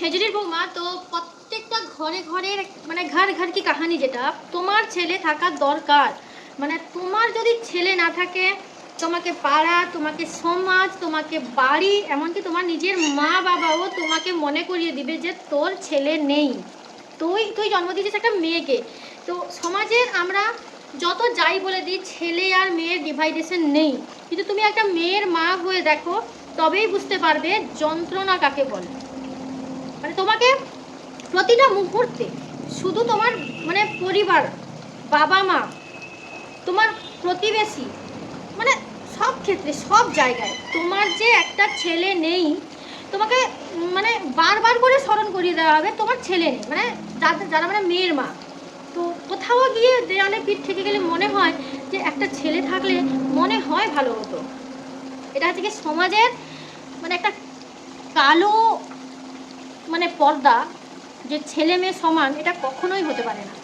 খেজুরির বৌমা তো প্রত্যেকটা ঘরে ঘরের মানে ঘর ঘর কি কাহানি, যেটা তোমার ছেলে থাকার দরকার। মানে তোমার যদি ছেলে না থাকে, তোমাকে পাড়া, তোমাকে সমাজ, তোমাকে বাড়ি, এমনকি তোমার নিজের মা বাবাও তোমাকে মনে করিয়ে দিবে যে তোর ছেলে নেই, তুই জন্ম দিয়েছিস একটা মেয়েকে। তো সমাজের আমরা যত যাই বলে দিই, ছেলে আর মেয়ের ডিভাইডেশন নেই, কিন্তু তুমি একটা মেয়ের মা হয়ে দেখো, তবেই বুঝতে পারবে যন্ত্রণা কাকে বলে। মানে তোমাকে প্রতিটা মুহূর্তে শুধু তোমার মানে পরিবার, বাবা মা, তোমার প্রতিবেশী, মানে সব ক্ষেত্রে সব জায়গায় তোমার যে একটা ছেলে নেই, তোমাকে মানে বারবার করে স্মরণ করিয়ে দেওয়া হবে তোমার ছেলে নেই। মানে যারা মানে মেয়ের মা, তো কোথাও গিয়ে দেয়ালে পিঠ থেকে গেলে মনে হয় যে একটা ছেলে থাকলে মনে হয় ভালো হতো। এটা হচ্ছে কি সমাজের মানে একটা কালো মানে পর্দা, যে ছেলে মেয়ে সমান, এটা কখনোই হতে পারে না।